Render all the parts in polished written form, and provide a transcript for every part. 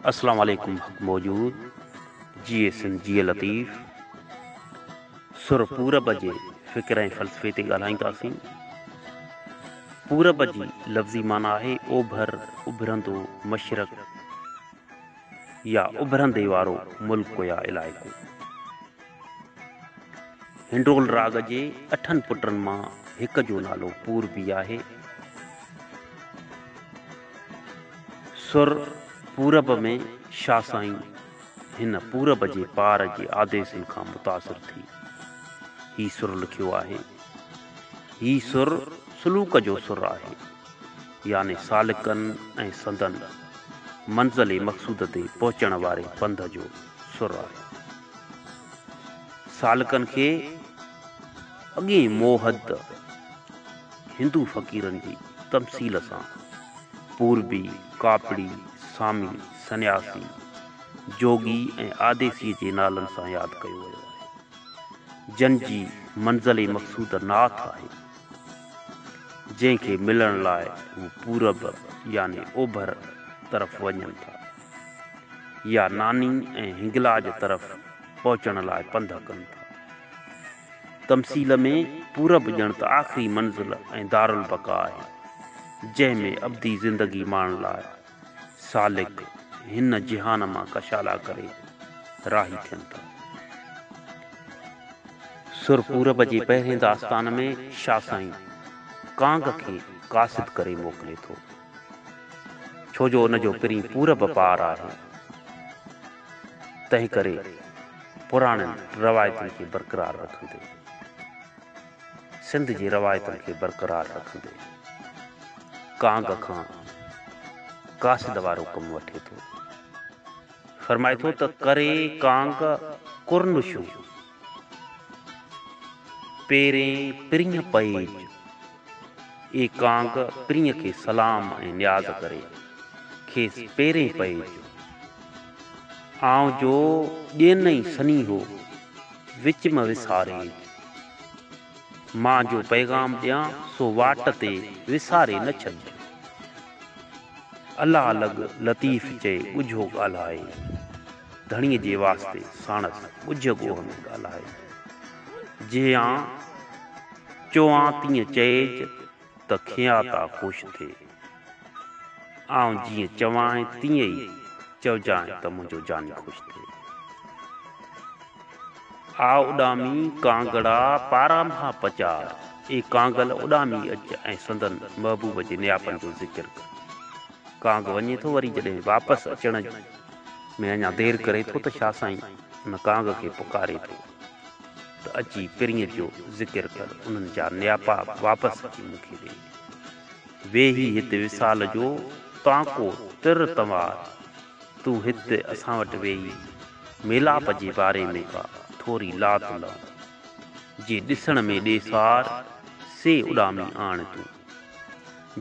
अस्सलाम वालेकुम मौजूद जिए सिंध जिए लतीफ़ सुर पूरब जे फ़िक्र ऐं फ़लसफ़े ते ॻाल्हाईंदासीं। पूरब जी लफ़्ज़ी माना आहे ओभर, उभिरंदो, मशरक़ या उभिरंदे वारो मुल्क या इलाइक़ो। हिंडोल राग जे 8 पुटनि मां हिक जो नालो पूरबी आहे। सुर पूरब में शाह साईं हिन पूरब जे पार जे आदेशनि खां मुतासिर थी ही सुर लिखियो आहे। ही सुर सलूक जो सुर आहे, यानी सालिकनि ऐं संदन मंज़िल मक़सूद ते पहुचण वारे पंध जो सुर आहे। सालिकनि खे अॻे मोहद हिंदू फ़क़ीरनि जी तमसील सां पूरबी, कापड़ी, सामी, सन्यासी, जोगी ऐं आदेसी जे नालनि सां यादि कयो वियो आहे, जन जी मंज़िल मक़सूद नाथ आहे, जंहिंखे मिलण लाइ हू पूरब यानी ओभर तरफ़ वञनि था या नानी ऐं हिंगलाज तरफ़ पहुचण लाइ पंध कनि था। तमसील में पूरब ॼण त आख़िरी मंज़िल ऐं दारुल बका आहे, जंहिंमें अब्दी ज़िंदगी माणण लाइ सालिक हिन जिहान मां कशाला करे राही थियनि था। सुर पूरब जे पहिरें दास्तान में शाह साईं कांग खे क़ासिद करे मोकिले थो, छो जो उन जो पिरीं पूरब पार आहे। तंहिं करे पुराणनि रवायतुनि खे बरक़रार रखंदे, सिंध जी रवायतुनि खे बरक़रार रखंदे कांग खां क़ासिद वारो कमु वठे थो। फरमाए थो त करे कांग कुरनुशो पेरें पिरीं पएज, ए कांग पिरीं खे सलाम ऐं न्याज़ करे खेसि पेरें पएज, आउं जो ॾियनि सनी हो विच में विसारे, मां जो पैगाम ॾियां सो वाट ते विसारे न छॾिजो। अल्लाह अलॻि लतीफ़ चए ॻुझो ॻाल्हाए, धणीअ जे वास्ते साणसि ॻुझ ॻोह में ॻाल्हाए। जियां चवां तीअं चएज त खिया ता ख़ुशि थिए, आउं जीअं चवां तीअं ई चवजांइ त मुंहिंजो जानी ख़ुशि थिए। आ उॾामी कांगड़ा पारा मां पचार, ए कांगल उॾामी अच ऐं संदन महबूब जे नियापनि जो ज़िक्र कर। कांग वञे थो, वरी जॾहिं वापसि अचण में अञा देरि करे थो त शाह साईं उन कांग खे पुकारे थो त अची पिरींअ जो ज़िक्र कर, उन्हनि जा नियापा वापसि अची मूंखे ॾे। वेही हिते विसाल जो तांको तिर तंवार, तूं हिते असां वटि वेही मेलाप जे बारे में का थोरी लात ला, जे ॾिसण में ॾेसार से उॾामी आण तूं,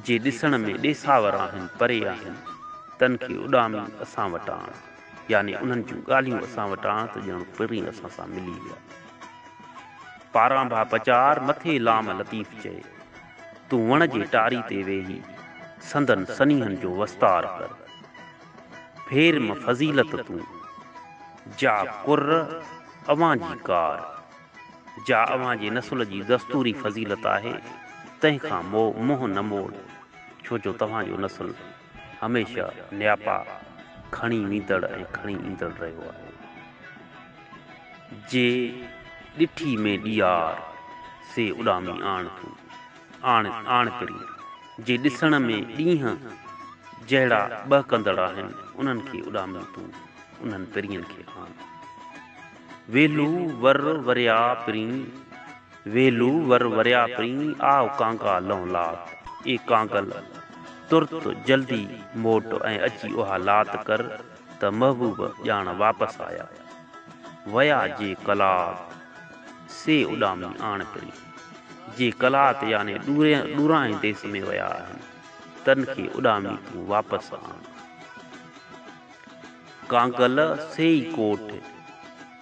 जे ॾिसण में ॾेसावर आहिनि परे आहिनि तन खे उॾामी असां वटि आण, यानी उन्हनि जूं ॻाल्हियूं असां वटि आण त ॼण पिरीं असां सां मिली विया। पारां भा पचार मथे लाम लतीफ़ चए, तूं वण जे टारी ते वेही संदन सनीहनि जो वस्तार कर। फेर में फज़ीलत तूं जा कुर्र अवां जी कार, जा अवां जे नसुल जी दस्तूरी फज़ीलत आहे, तंहिंखां मुंहुं न मोड़, छो जो तव्हांजो नसुल हमेशह नियापा खणी वेंदड़ ऐं खणी ईंदड़ रहियो आहे। जे ॾिठी में ॾियार से उॾामी आण तूं, आण पिरीं, जे ॾिसण में ॾींहं जहिड़ा ॿ कंदड़ आहिनि उन्हनि खे उॾामी तूं, उन्हनि पिरींअनि खे आण। वेलू वर वरिया पिरीं, वेलू वर वरिया पिरीं, आव कांगा लऊं लात, ए कांगल तुर्त जल्दी मोट ऐं अची उहा लात कर त महबूब ॼाण वापसि आया। वया जे कलात से उॾामी आण पिरीं, जे कलात यानी ॾूरांहें देस में विया आहिनि तन खे उॾामी तूं वापसि आण। कांगल सेई कोठ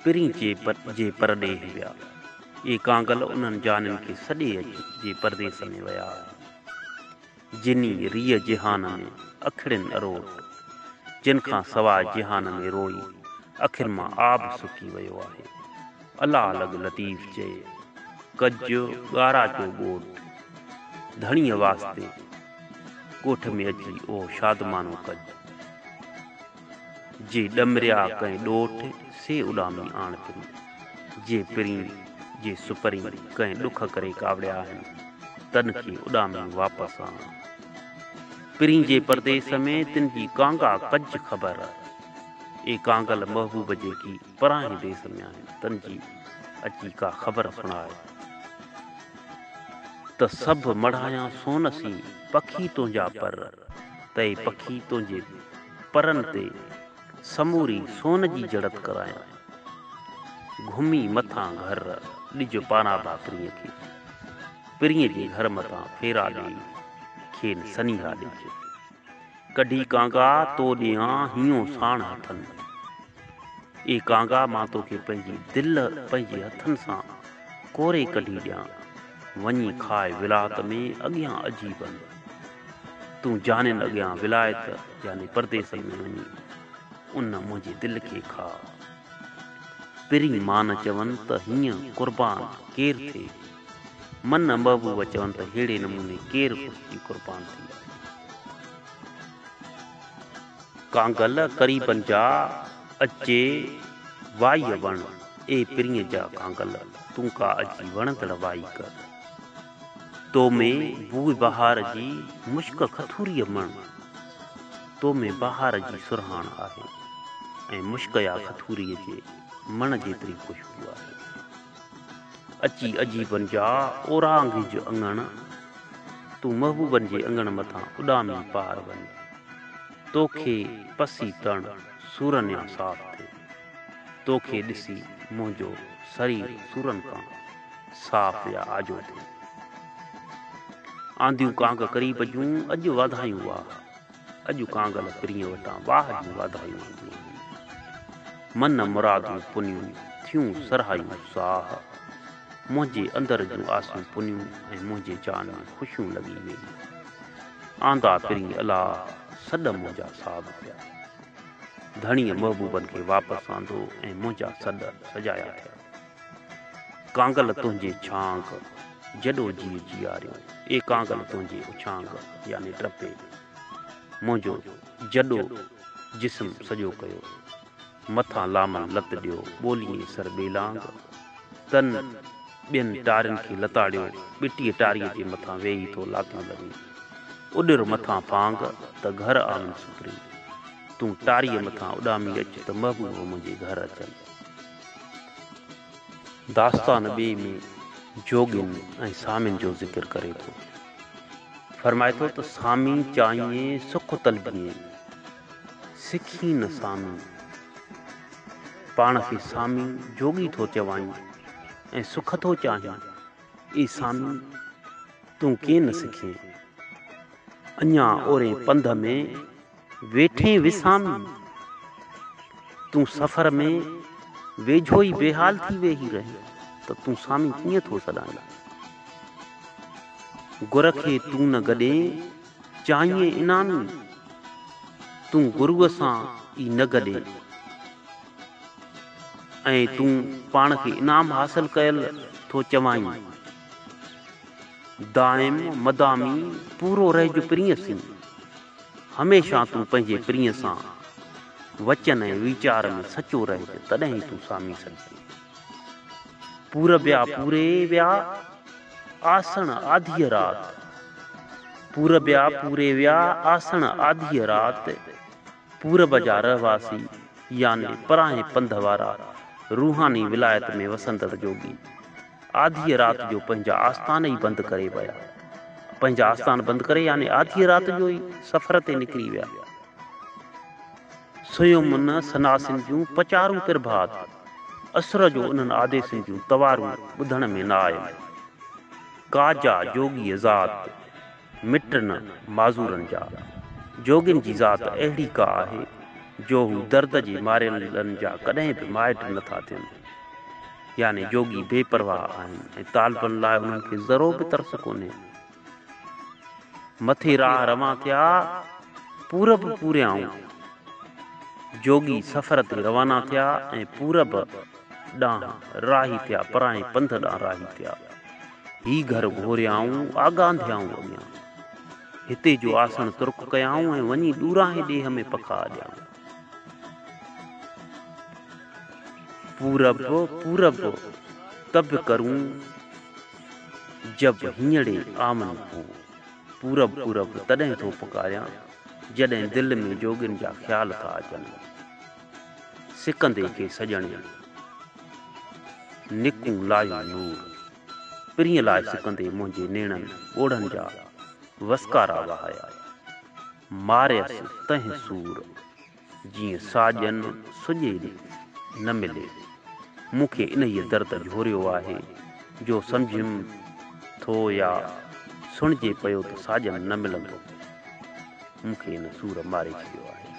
पिरीं जे परॾेह विया, ये कांगल उन्हनि जानियुनि खे सॾे अच जे परदेस में विया आहिनि, जिनी रिय जिहान में अखिड़िन अरोट, जिन खां सवाइ जिहान में रोई आख़िर मां आब सुकी वियो आहे। अलाह अलॻि लतीफ़ चए कजो ॻारा जो ॻोठ धणीअ वास्ते ॻोठ में अची ओ शादमानो कज जे ॾमरिया कंहिं ॾोठ से उॾामी आण पिरी जे पिरी जे सुपरी कंहिं ॾुख करे कावड़िया आहिनि तन खे उॾामी वापसि आण पिरी जे परदेस में तिन जी कांगा कज ख़बर ए कांगल महबूब जेकी पराए देस में आहिनि तन जी अची का ख़बर सुणाए त सभु मढ़ाया सोनसी पखी तुंहिंजा पर तई पखी तुंहिंजे परनि ते समूरी सोन जी जड़त करायां घुमी मथां घर ॾिजो पाना बा पिरीअ जे घर मथां फेरा ॾेई खेनि सनीहा ॾिज कढी कांगा तो ॾियां हीअं साण हथनि ए कांगा मां तोखे पंहिंजी दिलि पंहिंजे हथनि सां कोरे कढी ॾियां वञी खाए विलायत में अॻियां अजीबनि तूं जानिन अॻियां विलायत यानी परदेस में वञी उन मुंहिंजे दिलि खे खा पिरी मान चवनि त हीअं क़ुर्बान केरु थिए मन महबूब चवनि त अहिड़े नमूने केरु ख़ुशी क़ुर्बान थी कांगल करीबन जा अचे वाई वण ए पिरीअ जा कांगल तूं का अची वणंदड़ वाई कर तो में बूए बहार जी मुश्क खथूरीअ मण तो में बहार जी सुरहाण आहे ऐं मुश्क या खथूरीअ जे मण जेतिरी ख़ुशबू आहे अची अजीबन जा ओरांगिज अंगण तूं महबूबन जे अंगण मथां उॾामी पार वञ तोखे पसी तण सूरनि या साफ़ थिए तोखे ॾिसी मुंहिंजो शरीर सूरनि खां साफ़ या आजो थिए आंदियूं कांग करीब जूं अॼु वाधायूं वाह अॼु कांगल पिरीअ वटां वाह जूं वाधायूं आंदियूं मन मुरादूं पुनियूं थियूं सरहायूं साह मुंहिंजे अंदर जूं आसूं पुनियूं ऐं मुंहिंजे जान में ख़ुशियूं लॻी वेई आंदा पिरी अलाह सॾ मुंहिंजा साध पिया धणीअ महबूबनि खे वापसि आंदो ऐं मुंहिंजा सॾ सजाया थिया कांगल तुंहिंजे छांग जॾो जीअ जीआरियो ए कांगल तुंहिंजे उछांग यानी टपे मुंहिंजो जॾो जिस्म सॼो कयो मथां लामन लत ॾियो ॿोलीअ सर ॿेलांग तन ॿियनि टारियुनि खे लताड़ियो ॿिटीअ टारीअ जे मथां वेही थो लातियूं लॻी उॾिर मथां पांग त घर आंगन सुपरी तूं टारीअ मथां उॾामी अच त महबूब मुंहिंजे घर अचनि दास्तान ॿिए में जोगिन ऐं सामिन जो ज़िक्र करे थो फरमाए थो त सामी चाहीए सुख तलबीअ सिखी न सामी पाण खे सामी जोगी थो चवाई ऐं सुख थो चाहीं ए सामी तूं कीअं न सिखे अञा ओरे पंध में वेठे विसामी तूं सफ़र में वेझो ई बेहाल थी वेही रहे त तूं सामी कीअं थो सॾाए गुर खे तूं न गॾे चाहीए इनामी तूं गुरूअ सां ई न गॾे ऐं तूं पाण खे इनाम हासिल कयल थो चवाई दाइम मदामी पूरो रहिजो पिरीअ सी हमेशह तूं पंहिंजे पिरीअ सां वचन ऐं वीचार में सचो रहिजे तॾहिं ई तूं सामी सघे पूरबिया पूरे विया आसण आधी रात पूरबिया पूरे विया आसण आधी रात पूरब जा रहवासी यानी पराए पंध वारा रूहानी विलायत में वसंदड़ जोगी आधी रात जो पंहिंजा आस्थान ई बंदि करे विया पंहिंजा आस्थान बंदि करे यानी आधी रात जो ई सफ़र ते निकिरी विया सुयुमन सनासिन जूं पचारूं प्रभात असर जो उन्हनि आदेशनि जूं तवारूं ॿुधण में न आयो काजा जोगी ज़ात मिटन माज़ूरनि जा जोगिन जी ज़ात अहिड़ी का आहे जो हू दर्द जे मारियलनि जा कॾहिं बि माइट नथा थियनि यानी जोगी बेपरवाह आहिनि ऐं तालबनि लाइ उन्हनि खे ज़रो बि तरस कोन्हे मथे राह रवां थिया पूरब पूरियाऊं जोगी सफ़र ते रवाना थिया ऐं पूरब ॾांहुं राही थिया, पराए पंध ॾांहुं राही थिया। ही घर घोरियाऊं आगाह थियाऊं अॻियां, हिते जो आसण तुर्क कयाऊं ऐं वञी ॾूरांहे ॾेह में पखा ॾियाऊं। पूरब पूरब तब करूं जब हींअड़े आमन हो। पूरब पूरब तॾहिं थो पुकारियां जॾहिं दिलि में जोगियुनि जा ख़्याल था अचनि। सिकंदे खे सॼणे निकूं लायूं नूर, पिरीअ लाइ सिकंदे मुंहिंजे नेणनि ॻोढ़नि जा वसकारा वहाया। मारियसि तंहिं सूर जीअं साॼनि सुॼे न मिले। मूंखे इन्हीअ दर्द झोरियो आहे जो सम्झियुमि थो या सुणिजे पियो त साॼन न मिलंदो। मूंखे इन सूर मारे छॾियो आहे।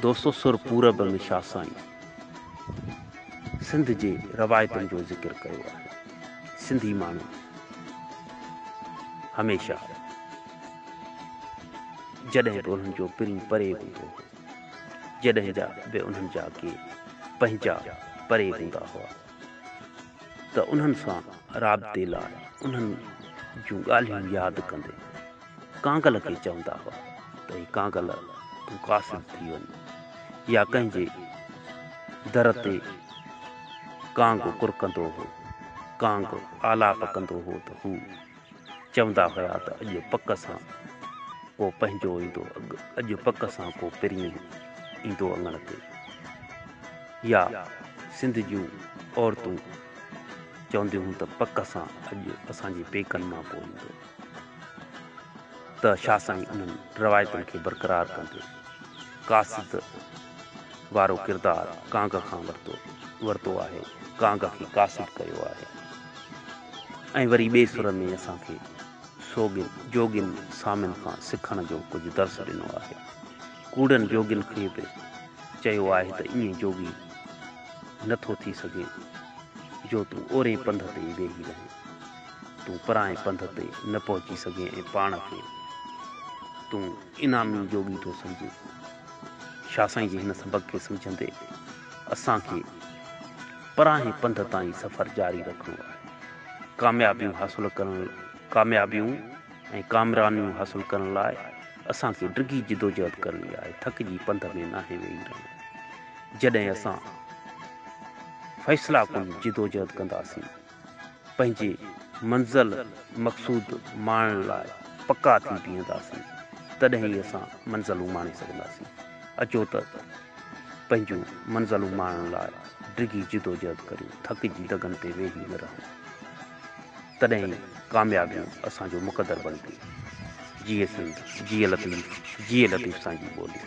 दोस्तो सुर पूरब में शाह साईं सिंध जे रवायतुनि जो ज़िक्र कयो आहे। सिंधी माण्हू हमेशह जॾहिं बि उन्हनि जो पिरी परे हूंदो हो, जॾहिं जा बि उन्हनि जा के पंहिंजा परे हूंदा हुआ त उन्हनि सां राब्ते लाइ उन्हनि जूं ॻाल्हियूं यादि कंदे कांगल खे चवंदा हुआ त ही कांगल तूं कासिद थी वञ, या कंहिंजे दर ते कांग कुरकंदो हो, कांग आलाप कंदो हो त हू चवंदा हुया त अॼु पक सां को पंहिंजो ईंदो, अॼु पक सां को पिरीं ईंदो अङण ते। या सिंध जूं औरतूं चवंदियूं हुयूं त पक सां अॼु असांजे पेकनि मां को ईंदो। त शाह साईं उन्हनि रवायतुनि खे बरक़रार कंदे कासिद वारो किरदारु कांग खां वरितो आहे, कांग खे कासिद कयो आहे। ऐं वरी ॿिए सुर में असांखे जोगियुनि सामिन खां सिखण जो कुझु दर्स ॾिनो आहे। कूड़नि जोगियुनि खे बि चयो आहे त ईअं जोगी नथो थी सघे जो तूं ओरे पंध ते वेही रहे, तूं पराए पंध ते न पहुची सघे ऐं पाण खे तूं इनामी जोगी थो सम्झे। शाह साईं जे हिन सबक़ खे सम्झंदे असांखे पराए पंध ताईं सफ़र जारी रखिणो आहे। कामयाबियूं ऐं कामरानियूं हासिलु करण लाइ असांखे डिघी जिदोजहद करणी आहे, थकिजी पंध में नाहे वेही रहणो। जॾहिं असां फ़ैसिला कुन जिदोजहद कंदासीं, पंहिंजे मंज़िल मक़सूद माणण लाइ पका थी बीहंदासीं, तॾहिं ई असां मंज़िलूं माणे सघंदासीं। अचो त पंहिंजूं मंज़िलूं माणण लाइ डिघी जिदोजहद करियूं, थकिजी दगनि ते वेही न रहूं, तॾहिं कामयाबियूं असांजो मुक़दर बणिदियूं। जिए सिंध, जिए लतीफ़, जिए लतीफ़ साईं जी ॿोली।